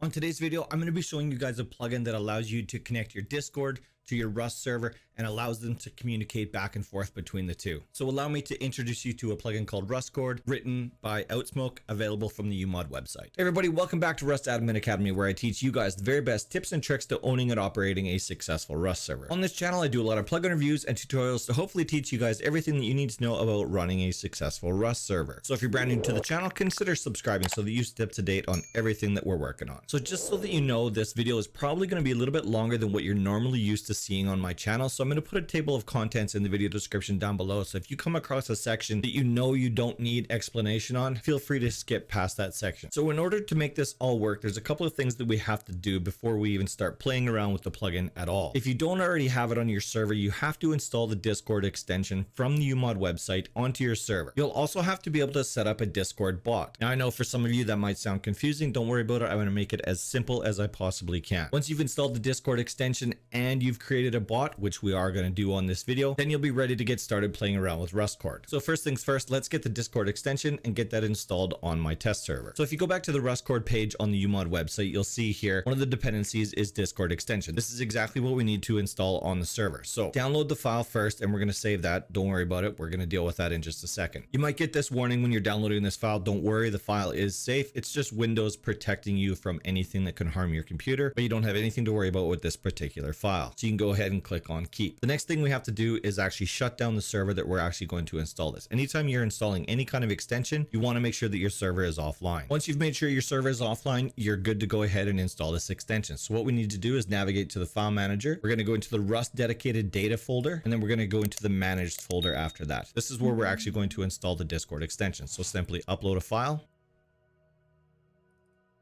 On today's video, I'm going to be showing you guys a plugin that allows you to connect your Discord to your Rust server and allows them to communicate back and forth between the two. So allow me to introduce you to a plugin called Rustcord, written by OuTSMoKE, available from the uMod website. Hey everybody, welcome back to Rust Admin Academy, where I teach you guys the very best tips and tricks to owning and operating a successful Rust server. On this channel, I do a lot of plugin reviews and tutorials to hopefully teach you guys everything that you need to know about running a successful Rust server. So if you're brand new to the channel, consider subscribing so that you stay up to date on everything that we're working on. So just so that you know, this video is probably going to be a little bit longer than what you're normally used to seeing on my channel. So I'm going to put a table of contents in the video description down below. So if you come across a section that you know you don't need explanation on, feel free to skip past that section. So in order to make this all work, there's a couple of things that we have to do before we even start playing around with the plugin at all. If you don't already have it on your server, you have to install the Discord extension from the uMod website onto your server. You'll also have to be able to set up a Discord bot. Now I know for some of you that might sound confusing. Don't worry about it. I'm going to make it as simple as I possibly can. Once you've installed the Discord extension and you've created a bot, which we are going to do on this video, then you'll be ready to get started playing around with Rustcord. So first things first, let's get the Discord extension and get that installed on my test server. So if you go back to the Rustcord page on the uMod website, you'll see here one of the dependencies is Discord extension. This is exactly what we need to install on the server. So download the file first and we're going to save that. Don't worry about it. We're going to deal with that in just a second. You might get this warning when you're downloading this file. Don't worry, the file is safe. It's just Windows protecting you from anything that can harm your computer, but you don't have anything to worry about with this particular file. So you can go ahead and click on keep. The next thing we have to do is actually shut down the server that we're actually going to install this. Anytime you're installing any kind of extension, you want to make sure that your server is offline. Once you've made sure your server is offline, you're good to go ahead and install this extension. So what we need to do is navigate to the file manager. We're going to go into the Rust dedicated data folder, and then we're going to go into the managed folder after that. This is where we're actually going to install the Discord extension. So simply upload a file,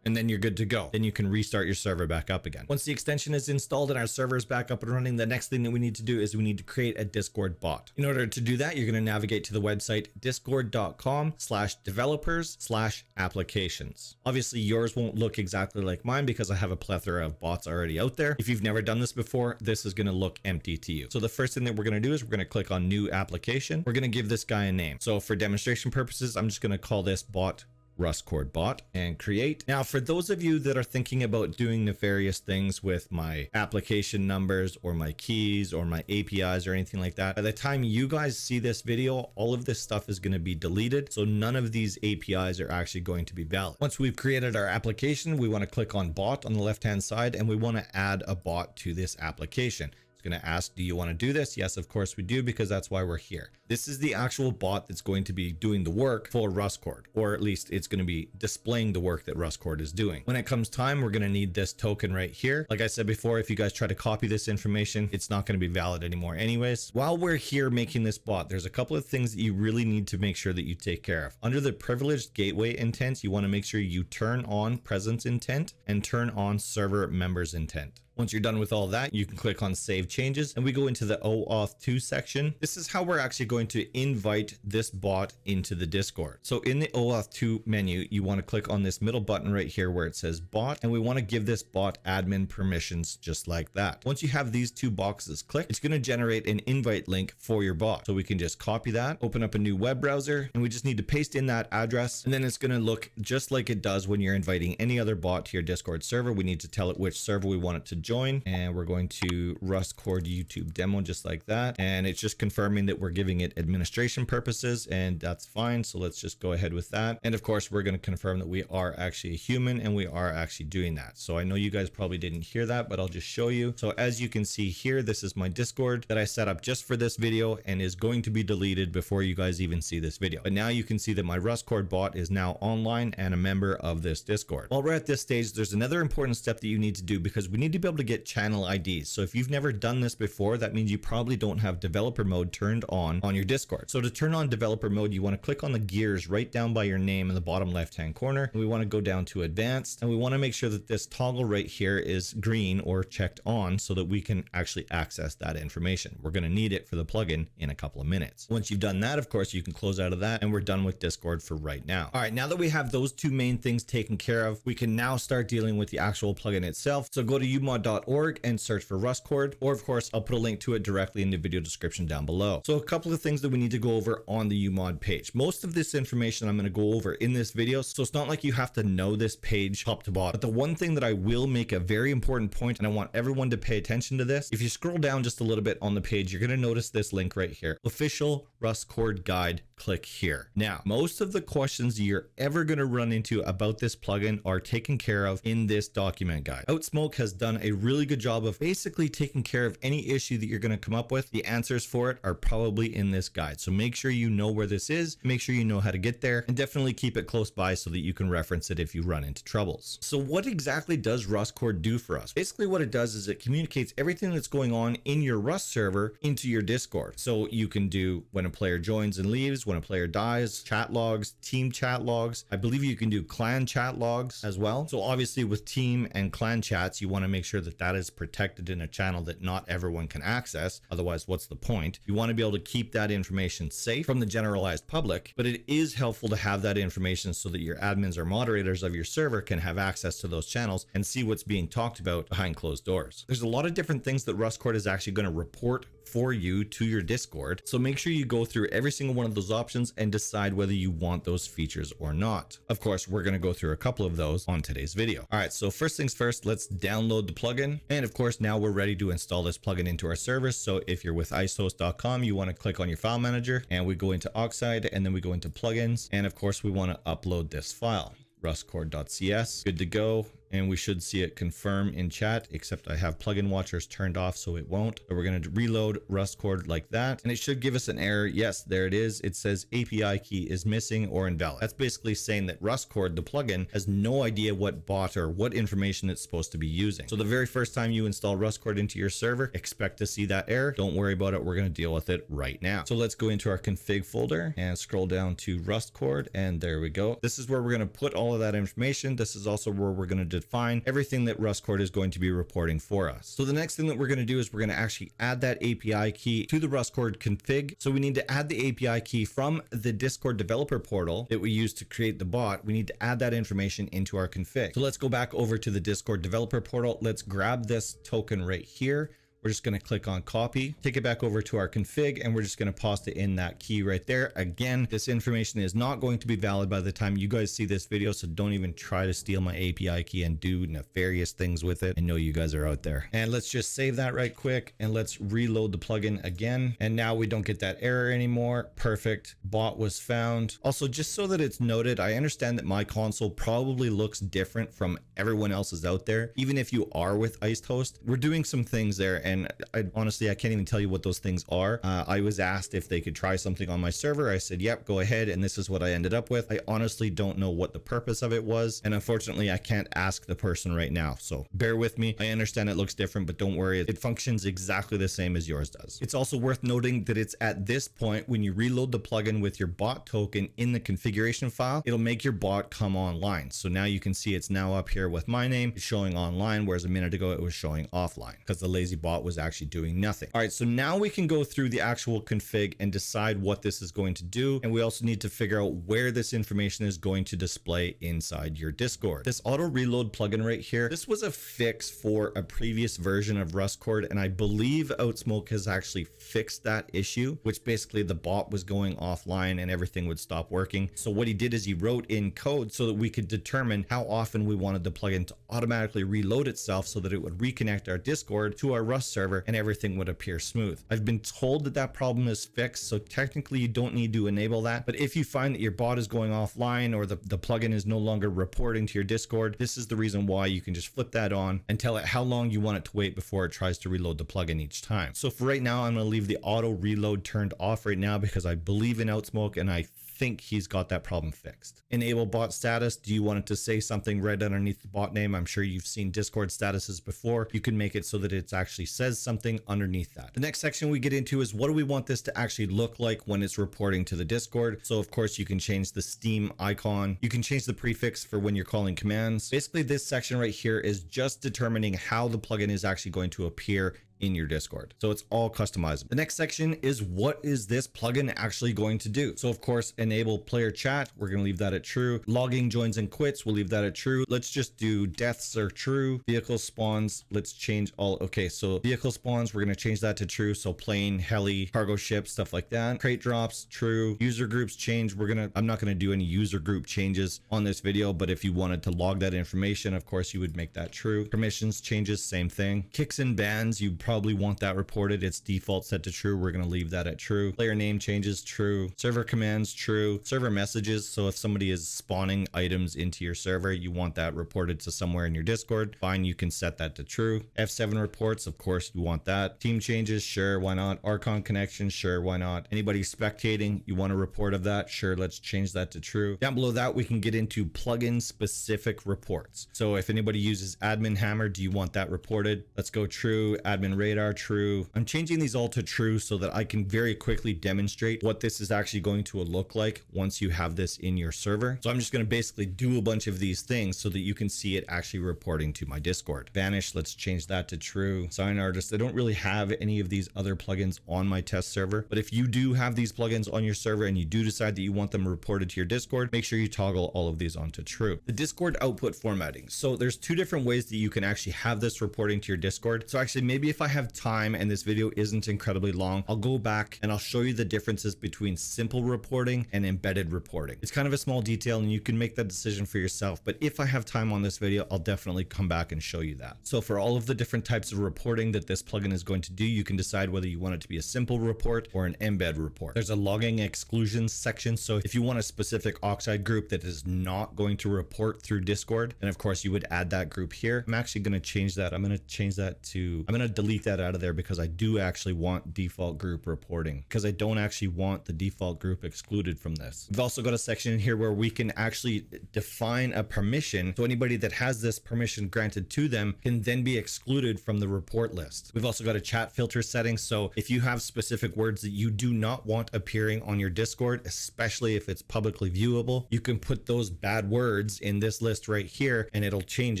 and then you're good to go. Then you can restart your server back up again. Once the extension is installed and our server is back up and running, the next thing that we need to do is we need to create a Discord bot. In order to do that, you're going to navigate to the website discord.com/developers/applications. Obviously, yours won't look exactly like mine because I have a plethora of bots already out there. If you've never done this before, this is going to look empty to you. So the first thing that we're going to do is we're going to click on new application. We're going to give this guy a name. So for demonstration purposes, I'm just going to call this bot Rustcord bot and create. Now, for those of you that are thinking about doing nefarious things with my application numbers or my keys or my APIs or anything like that, by the time you guys see this video, all of this stuff is going to be deleted. So none of these APIs are actually going to be valid. Once we've created our application, we want to click on bot on the left-hand side and we want to add a bot to this application. It's going to ask, do you want to do this? Yes, of course we do, because that's why we're here. This is the actual bot that's going to be doing the work for Rustcord, or at least it's going to be displaying the work that Rustcord is doing. When it comes time, we're going to need this token right here. Like I said before, if you guys try to copy this information, it's not going to be valid anymore anyways. While we're here making this bot, there's a couple of things that you really need to make sure that you take care of. Under the privileged gateway intent, you want to make sure you turn on presence intent and turn on server members intent. Once you're done with all that, you can click on save changes and we go into the OAuth 2 section. This is how we're actually going to invite this bot into the Discord. So in the OAuth 2 menu, you want to click on this middle button right here where it says bot, and we want to give this bot admin permissions just like that. Once you have these two boxes clicked, it's going to generate an invite link for your bot. So we can just copy that, open up a new web browser, and we just need to paste in that address. And then it's going to look just like it does when you're inviting any other bot to your Discord server. We need to tell it which server we want it to join, and we're going to Rustcord YouTube demo just like that, and it's just confirming that we're giving it administration purposes, and that's fine. So let's just go ahead with that. And of course, we're going to confirm that we are actually a human and we are actually doing that. So I know you guys probably didn't hear that, but I'll just show you. So as you can see here, this is my Discord that I set up just for this video and is going to be deleted before you guys even see this video. But now you can see that my Rustcord bot is now online and a member of this Discord. While we're at this stage, there's another important step that you need to do, because we need to be able to get channel IDs. So if you've never done this before, that means you probably don't have developer mode turned on your Discord. So to turn on developer mode, you want to click on the gears right down by your name in the bottom left hand corner. We want to go down to advanced, and we want to make sure that this toggle right here is green or checked on so that we can actually access that information. We're going to need it for the plugin in a couple of minutes. Once you've done that, of course, you can close out of that and we're done with Discord for right now. All right, now that we have those two main things taken care of, we can now start dealing with the actual plugin itself. So go to uMod umod.org and search for Rustcord, or of course, I'll put a link to it directly in the video description down below. So a couple of things that we need to go over on the uMod page. Most of this information I'm going to go over in this video, so it's not like you have to know this page top to bottom. But the one thing that I will make a very important point, and I want everyone to pay attention to this, if you scroll down just a little bit on the page, you're going to notice this link right here, official Rustcord guide. Click here. Now, most of the questions you're ever going to run into about this plugin are taken care of in this document guide. OuTSMoKE has done a really good job of basically taking care of any issue that you're going to come up with. The answers for it are probably in this guide. So make sure you know where this is, make sure you know how to get there, and definitely keep it close by so that you can reference it if you run into troubles. So what exactly does Rustcord do for us? Basically what it does is it communicates everything that's going on in your Rust server into your Discord. So you can do when a player joins and leaves, when a player dies, chat logs, team chat logs. I believe you can do clan chat logs as well. So obviously with team and clan chats, you want to make sure that that is protected in a channel that not everyone can access. Otherwise, what's the point? You want to be able to keep that information safe from the generalized public, but it is helpful to have that information so that your admins or moderators of your server can have access to those channels and see what's being talked about behind closed doors. There's a lot of different things that Rustcord is actually going to report for you to your Discord. So make sure you go through every single one of those options and decide whether you want those features or not. Of course, we're going to go through a couple of those on today's video. All right, so first things first, let's download the plugin. And of course, now we're ready to install this plugin into our service. So if you're with icehost.com, you want to click on your file manager and we go into Oxide and then we go into plugins. And of course, we want to upload this file, rustcord.cs. Good to go. And we should see it confirm in chat, except I have plugin watchers turned off, so it won't. But we're going to reload Rustcord like that, and it should give us an error. Yes, there it is. It says API key is missing or invalid. That's basically saying that Rustcord, the plugin, has no idea what bot or what information it's supposed to be using. So the very first time you install Rustcord into your server, expect to see that error. Don't worry about it. We're going to deal with it right now. So let's go into our config folder and scroll down to Rustcord, and there we go. This is where we're going to put all of that information. This is also where we're going to define everything that Rustcord is going to be reporting for us. So the next thing that we're going to do is we're going to actually add that API key to the Rustcord config. So we need to add the API key from the Discord developer portal that we use to create the bot. We need to add that information into our config. So let's go back over to the Discord developer portal. Let's grab this token right here. We're just going to click on copy, take it back over to our config, and we're just going to paste it in that key right there. Again, this information is not going to be valid by the time you guys see this video, so don't even try to steal my API key and do nefarious things with it. I know you guys are out there. And let's just save that right quick, and let's reload the plugin again. And now we don't get that error anymore. Perfect. Bot was found. Also, just so that it's noted, I understand that my console probably looks different from everyone else's out there. Even if you are with icehost, we're doing some things there. And honestly, I can't even tell you what those things are. I was asked if they could try something on my server. I said, yep, go ahead. And this is what I ended up with. I honestly don't know what the purpose of it was. And unfortunately, I can't ask the person right now. So bear with me. I understand it looks different, but don't worry. It functions exactly the same as yours does. It's also worth noting that it's at this point when you reload the plugin with your bot token in the configuration file, it'll make your bot come online. So now you can see it's now up here with my name. It's showing online, whereas a minute ago it was showing offline because the lazy bot was actually doing nothing. All right, so now we can go through the actual config and decide what this is going to do. And we also need to figure out where this information is going to display inside your Discord. This auto reload plugin right here, this was a fix for a previous version of Rustcord. And I believe OuTSMoKE has actually fixed that issue, which basically the bot was going offline and everything would stop working. So what he did is he wrote in code so that we could determine how often we wanted the plugin to automatically reload itself so that it would reconnect our Discord to our Rust server and everything would appear smooth. I've been told that that problem is fixed, so technically you don't need to enable that. But if you find that your bot is going offline or the plugin is no longer reporting to your Discord, this is the reason why you can just flip that on and tell it how long you want it to wait before it tries to reload the plugin each time. So for right now, I'm going to leave the auto reload turned off right now because I believe in OuTSMoKE and I think he's got that problem fixed. Enable bot status. Do you want it to say something right underneath the bot name? I'm sure you've seen Discord statuses before. You can make it so that it actually says something underneath that. The next section we get into is what do we want this to actually look like when it's reporting to the Discord? So of course you can change the Steam icon. You can change the prefix for when you're calling commands. Basically this section right here is just determining how the plugin is actually going to appear in your Discord. So it's all customizable. The next section is, what is this plugin actually going to do? So of course, enable player chat, we're going to leave that at true. Logging joins and quits, we'll leave that at true. Let's just do deaths are true. Vehicle spawns, let's change all. Okay, so vehicle spawns, we're going to change that to true. So plane, heli, cargo ship, stuff like that. Crate drops, true. User groups change. I'm not going to do any user group changes on this video, but if you wanted to log that information, of course you would make that true. Permissions changes, same thing. Kicks and bans, you probably want that reported. It's default set to true. We're going to leave that at true. Player name changes, true. Server commands, true. Server messages, so if somebody is spawning items into your server, you want that reported to somewhere in your Discord, fine, you can set that to true. F7 reports, of course you want that. Team changes, sure, why not? Archon connections, sure, why not? Anybody spectating, you want a report of that, sure, let's change that to true. Down below that, we can get into plugin specific reports. So if anybody uses admin hammer, do you want that reported? Let's go true. Admin radar, true. I'm changing these all to true so that I can very quickly demonstrate what this is actually going to look like once you have this in your server. So I'm just going to basically do a bunch of these things so that you can see it actually reporting to my Discord. Vanish, let's change that to true. Sign artist, I don't really have any of these other plugins on my test server, but if you do have these plugins on your server and you do decide that you want them reported to your Discord, make sure you toggle all of these onto true. The Discord output formatting. So there's two different ways that you can actually have this reporting to your Discord. So actually, maybe if I have time and this video isn't incredibly long, I'll go back and I'll show you the differences between simple reporting and embedded reporting. It's kind of a small detail and you can make that decision for yourself, but if I have time on this video, I'll definitely come back and show you that. So for all of the different types of reporting that this plugin is going to do, you can decide whether you want it to be a simple report or an embed report. There's a logging exclusions section. So if you want a specific Oxide group that is not going to report through Discord, then of course you would add that group here. I'm actually going to change that. I'm going to delete that out of there because I do actually want default group reporting, because I don't actually want the default group excluded from this. We've also got a section in here where we can actually define a permission. So anybody that has this permission granted to them can then be excluded from the report list. We've also got a chat filter setting. So if you have specific words that you do not want appearing on your Discord, especially if it's publicly viewable, you can put those bad words in this list right here and it'll change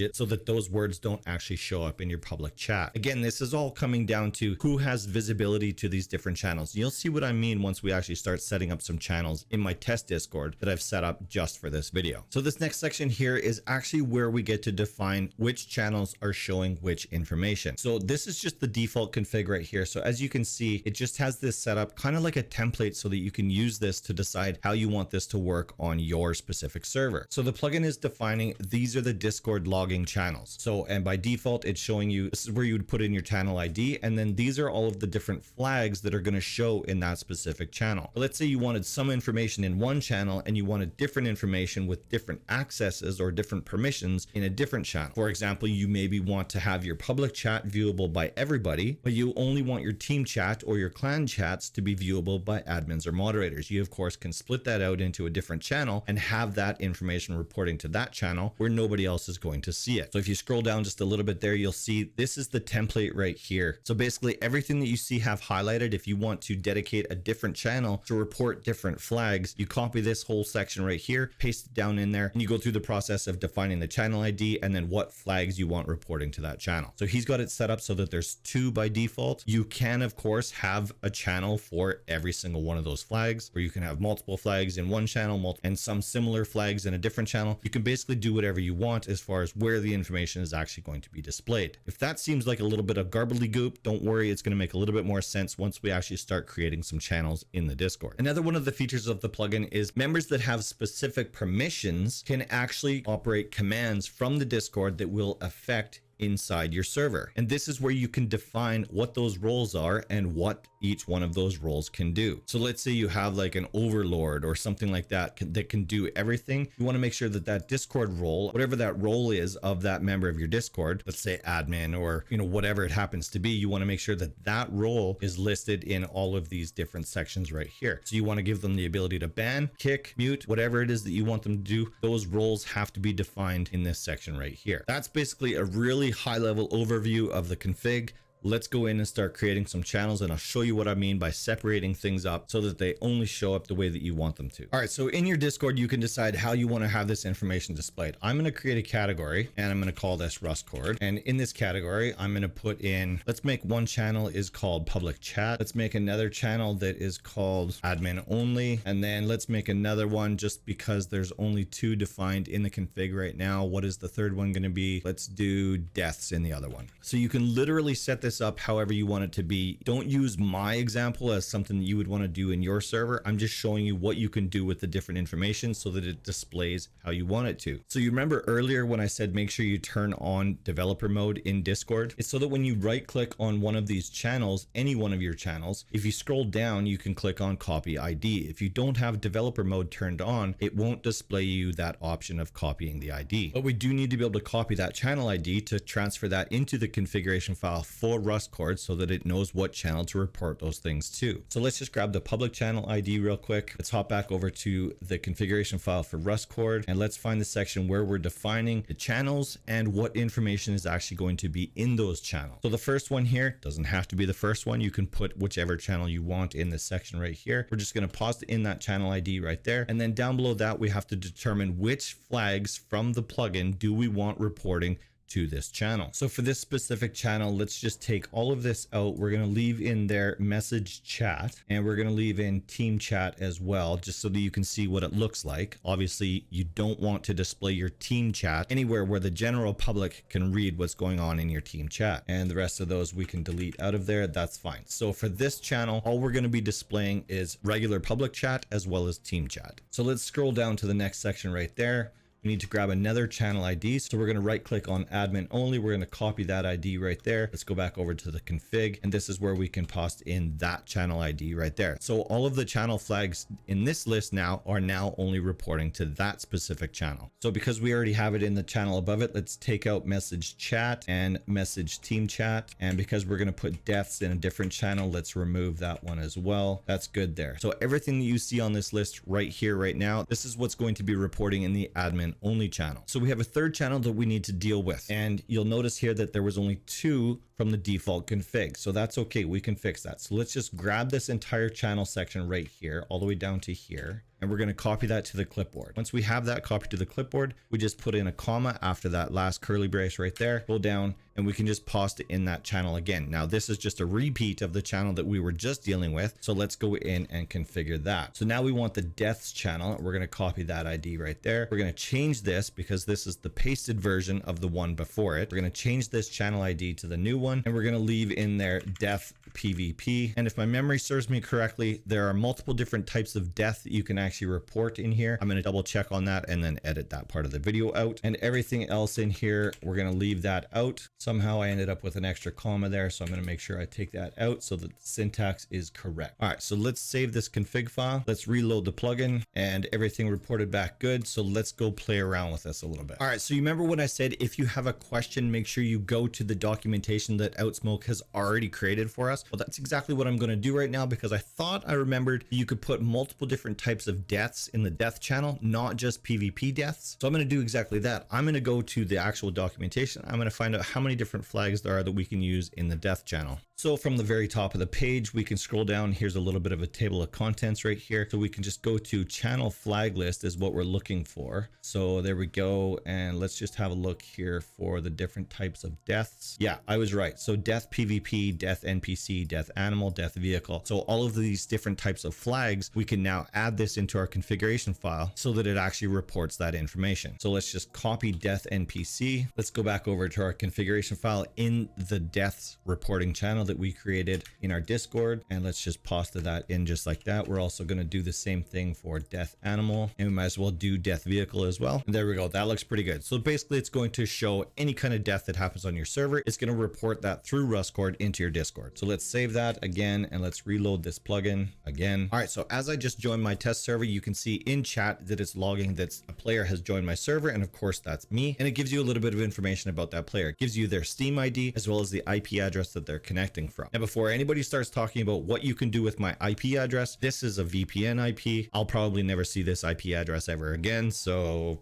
it so that those words don't actually show up in your public chat. Again, this is all coming down to who has visibility to these different channels. You'll see what I mean once we actually start setting up some channels in my test Discord that I've set up just for this video. So this next section here is actually where we get to define which channels are showing which information. So this is just the default config right here. So as you can see, it just has this set up kind of like a template so that you can use this to decide how you want this to work on your specific server. So the plugin is defining these are the Discord logging channels. So, and by default, it's showing you, this is where you would put in your channel ID. And then these are all of the different flags that are going to show in that specific channel. Let's say you wanted some information in one channel and you wanted different information with different accesses or different permissions in a different channel. For example, you maybe want to have your public chat viewable by everybody, but you only want your team chat or your clan chats to be viewable by admins or moderators. You of course can split that out into a different channel and have that information reporting to that channel where nobody else is going to see it. So if you scroll down just a little bit there, you'll see this is the template right here. So basically everything that you see have highlighted, if you want to dedicate a different channel to report different flags, you copy this whole section right here, paste it down in there, and you go through the process of defining the channel ID and then what flags you want reporting to that channel. So he's got it set up so that there's 2 by default. You can of course have a channel for every single one of those flags, where you can have multiple flags in one channel and some similar flags in a different channel. You can basically do whatever you want as far as where the information is actually going to be displayed. If that seems like a little bit of gobbledygook, don't worry, it's going to make a little bit more sense once we actually start creating some channels in the Discord. Another one of the features of the plugin is members that have specific permissions can actually operate commands from the Discord that will affect inside your server. And this is where you can define what those roles are and what each one of those roles can do. So let's say you have like an overlord or something like that that can do everything. You want to make sure that that Discord role, whatever that role is of that member of your Discord, let's say admin or, you know, whatever it happens to be, you want to make sure that that role is listed in all of these different sections right here. So you want to give them the ability to ban, kick, mute, whatever it is that you want them to do. Those roles have to be defined in this section right here. That's basically a really high level overview of the config. let's go in and start creating some channels, and I'll show you what I mean by separating things up so that they only show up the way that you want them to. All right, so in your Discord, you can decide how you want to have this information displayed. I'm going to create a category and I'm going to call this Rustcord. And in this category, I'm going to put in, let's make one channel is called public chat. Let's make another channel that is called admin only. And then let's make another one just because there's only 2 defined in the config right now. What is the third one going to be? Let's do deaths in the other one. So you can literally set this up however you want it to be. Don't use my example as something that you would want to do in your server. I'm just showing you what you can do with the different information so that it displays how you want it to. So you remember earlier when I said make sure you turn on developer mode in Discord? It's so that when you right click on one of these channels, any one of your channels, if you scroll down, you can click on copy ID. If you don't have developer mode turned on, it won't display you that option of copying the ID. But we do need to be able to copy that channel ID to transfer that into the configuration file for Rustcord so that it knows what channel to report those things to. So let's just grab the public channel ID real quick. Let's hop back over to the configuration file for Rustcord and let's find the section where we're defining the channels and what information is actually going to be in those channels. So the first one here doesn't have to be the first one. You can put whichever channel you want in this section right here. We're just going to pause in that channel ID right there. And then down below that, we have to determine which flags from the plugin do we want reporting to this channel. So for this specific channel, let's just take all of this out. We're going to leave in there message chat and we're going to leave in team chat as well, just so that you can see what it looks like. Obviously, you don't want to display your team chat anywhere where the general public can read what's going on in your team chat, and the rest of those we can delete out of there. That's fine. So for this channel, all we're going to be displaying is regular public chat as well as team chat. So let's scroll down to the next section right there. We need to grab another channel ID. So we're going to right click on admin only. We're going to copy that ID right there. Let's go back over to the config. And this is where we can paste in that channel ID right there. So all of the channel flags in this list now are now only reporting to that specific channel. So because we already have it in the channel above it, let's take out message chat and message team chat. And because we're going to put deaths in a different channel, let's remove that one as well. That's good there. So everything that you see on this list right here, right now, this is what's going to be reporting in the admin only channel. So we have a third channel that we need to deal with, and you'll notice here that there was only 2 from the default config. So that's okay, we can fix that. So let's just grab this entire channel section right here all the way down to here, and we're going to copy that to the clipboard. Once we have that copied to the clipboard, we just put in a comma after that last curly brace right there, go down, and we can just paste it in that channel again. Now this is just a repeat of the channel that we were just dealing with. So let's go in and configure that. So now we want the deaths channel. We're going to copy that ID right there. We're going to change this because this is the pasted version of the one before it. We're going to change this channel ID to the new one, and we're going to leave in there death PvP. And if my memory serves me correctly, there are multiple different types of death that you can actually report in here. I'm going to double check on that and then edit that part of the video out, and everything else in here, we're going to leave that out. Somehow I ended up with an extra comma there, so I'm going to make sure I take that out so that the syntax is correct. All right, so let's save this config file. Let's reload the plugin, and everything reported back good. So let's go play around with this a little bit. All right, so you remember when I said if you have a question, make sure you go to the documentation that OuTSMoKE has already created for us. Well, that's exactly what I'm going to do right now, because I thought I remembered you could put multiple different types of deaths in the death channel, not just PvP deaths. So I'm going to do exactly that. I'm going to go to the actual documentation. I'm going to find out how many different flags there are that we can use in the death channel. So from the very top of the page, we can scroll down. Here's a little bit of a table of contents right here. So we can just go to channel flag list is what we're looking for. So there we go. And let's just have a look here for the different types of deaths. Yeah, I was right. So death PvP, death NPC, death animal, death vehicle. So all of these different types of flags, we can now add this into our configuration file so that it actually reports that information. So let's just copy death NPC. Let's go back over to our configuration file in the deaths reporting channel that we created in our Discord, and let's just paste that in just like that. We're also going to do the same thing for death animal, and we might as well do death vehicle as well. And there we go. That looks pretty good. So basically it's going to show any kind of death that happens on your server. It's going to report that through Rustcord into your Discord. So let's save that again, and let's reload this plugin again. All right, so as I just joined my test server, you can see in chat that it's logging that a player has joined my server, and of course that's me, and it gives you a little bit of information about that player. It gives you their Steam ID as well as the IP address that they're connecting from. Now, before anybody starts talking about what you can do with my IP address, this is a VPN IP. I'll probably never see this IP address ever again, so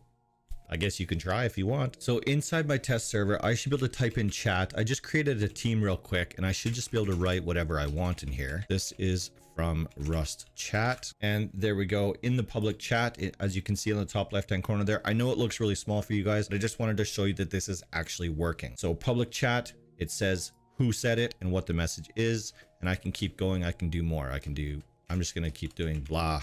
I guess you can try if you want. So inside my test server, I should be able to type in chat. I just created a team real quick and I should just be able to write whatever I want in here. This is from Rust chat, and there we go. In the public chat, as you can see on the top left hand corner there, I know it looks really small for you guys, but I just wanted to show you that this is actually working. So public chat, it says who said it and what the message is, and I can keep going. I can do more. I'm just gonna keep doing blah.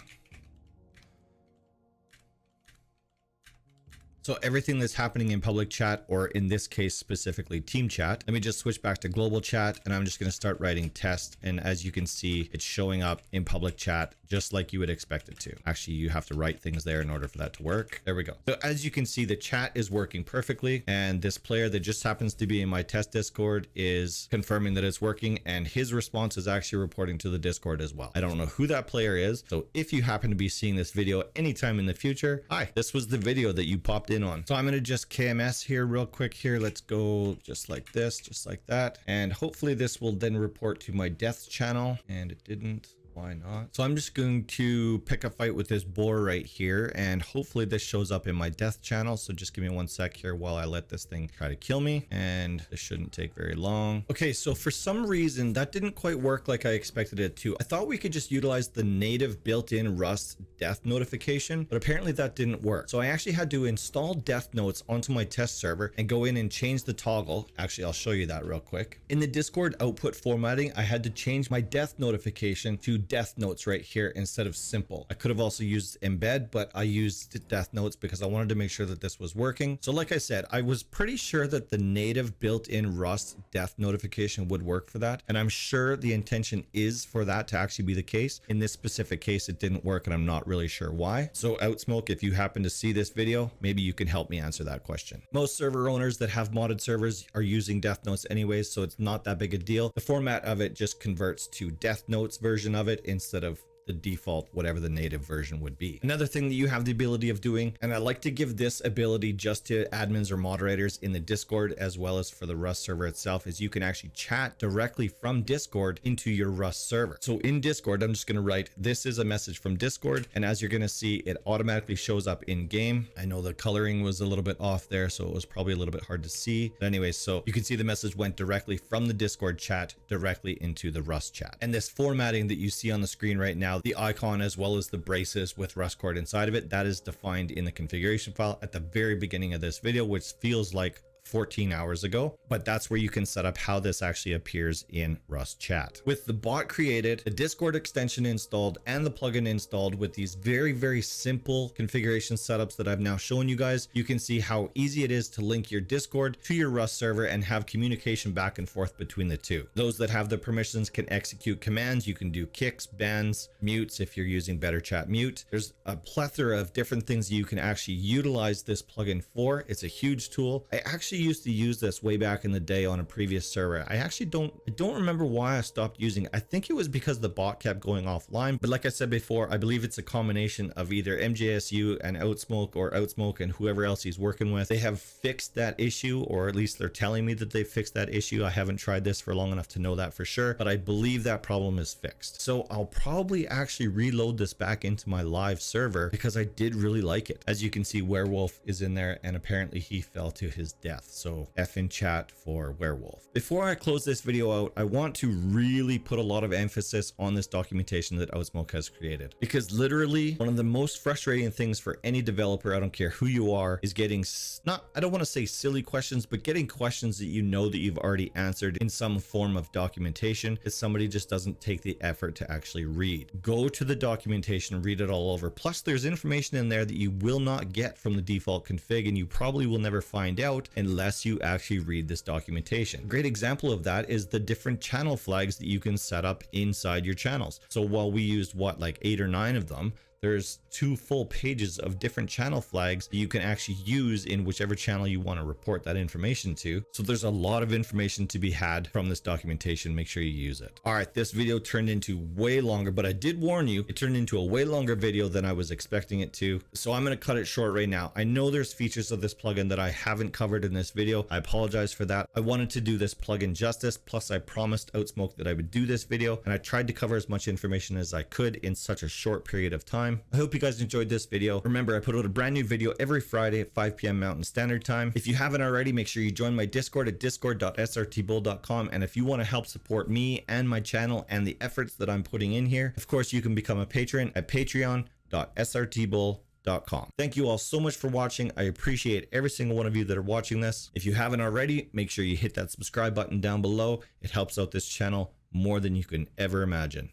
So everything that's happening in public chat, or in this case specifically team chat, let me just switch back to global chat, and I'm just going to start writing test. And as you can see, it's showing up in public chat just like you would expect it to. Actually, you have to write things there in order for that to work. There we go. So as you can see, the chat is working perfectly, and this player that just happens to be in my test Discord is confirming that it's working, and his response is actually reporting to the Discord as well. I don't know who that player is, so if you happen to be seeing this video anytime in the future, hi, this was the video that you popped in on. So I'm going to just KMS here real quick here. Let's go just like this, just like that. And hopefully this will then report to my death channel, and it didn't. Why not? So I'm just going to pick a fight with this boar right here, and hopefully this shows up in my death channel. So just give me 1 sec here while I let this thing try to kill me, and this shouldn't take very long. Okay, so for some reason that didn't quite work like I expected it to. I thought we could just utilize the native built-in Rust death notification, but apparently that didn't work. So I actually had to install death notes onto my test server and go in and change the toggle. Actually, I'll show you that real quick. In the Discord output formatting, I had to change my death notification to death notes right here instead of simple. I could have also used embed, but I used death notes because I wanted to make sure that this was working. So like I said, I was pretty sure that the native built-in Rust death notification would work for that, and I'm sure the intention is for that to actually be the case. In this specific case, it didn't work, and I'm not really sure why. So OuTSMoKE, if you happen to see this video, maybe you can help me answer that question. Most server owners that have modded servers are using death notes anyways, so it's not that big a deal. The format of it just converts to death notes version of it instead of the default, whatever the native version would be. Another thing that you have the ability of doing, and I like to give this ability just to admins or moderators in the Discord as well as for the Rust server itself, is you can actually chat directly from Discord into your Rust server. So in Discord, I'm just going to write, this is a message from Discord, and as you're going to see, it automatically shows up in game. I know the coloring was a little bit off there, so it was probably a little bit hard to see. But anyways, so you can see the message went directly from the Discord chat directly into the Rust chat. And this formatting that you see on the screen right now, the icon as well as the braces with Rustcord inside of it, that is defined in the configuration file at the very beginning of this video, which feels like 14 hours ago, but that's where you can set up how this actually appears in Rust chat. With the bot created, the Discord extension installed, and the plugin installed with these very, very simple configuration setups that I've now shown you guys, you can see how easy it is to link your Discord to your Rust server and have communication back and forth between the two. Those that have the permissions can execute commands. You can do kicks, bans, mutes if you're using Better Chat Mute. There's a plethora of different things you can actually utilize this plugin for. It's a huge tool. I actually used to use this way back in the day on a previous server. I don't remember why I stopped using it. I think it was because the bot kept going offline, but like I said before, I believe it's a combination of either MJSU and OuTSMoKE, or OuTSMoKE and whoever else he's working with. They have fixed that issue, or at least they're telling me that they fixed that issue. I haven't tried this for long enough to know that for sure, but I believe that problem is fixed. So I'll probably actually reload this back into my live server because I did really like it. As you can see, Werewolf is in there, and apparently he fell to his death. So F in chat for Werewolf. Before I close this video out, I want to really put a lot of emphasis on this documentation that OuTSMoKE has created, because literally one of the most frustrating things for any developer, I don't care who you are, is getting I don't want to say silly questions, but getting questions that you know that you've already answered in some form of documentation that somebody just doesn't take the effort to actually read. Go to the documentation, read it all over. Plus there's information in there that you will not get from the default config, and you probably will never find out unless you actually read this documentation. A great example of that is the different channel flags that you can set up inside your channels. So while we used like 8 or 9 of them, there's 2 full pages of different channel flags that you can actually use in whichever channel you want to report that information to. So there's a lot of information to be had from this documentation. Make sure you use it. All right, this video turned into way longer, but I did warn you, it turned into a way longer video than I was expecting it to. So I'm going to cut it short right now. I know there's features of this plugin that I haven't covered in this video. I apologize for that. I wanted to do this plugin justice. Plus I promised OuTSMoKE that I would do this video, and I tried to cover as much information as I could in such a short period of time. time. I hope you guys enjoyed this video. Remember, I put out a brand new video every Friday at 5 p.m. Mountain Standard Time. If you haven't already, make sure you join my Discord at discord.srtbull.com. And if you want to help support me and my channel and the efforts that I'm putting in here, of course, you can become a patron at patreon.srtbull.com. Thank you all so much for watching. I appreciate every single one of you that are watching this. If you haven't already, make sure you hit that subscribe button down below. It helps out this channel more than you can ever imagine.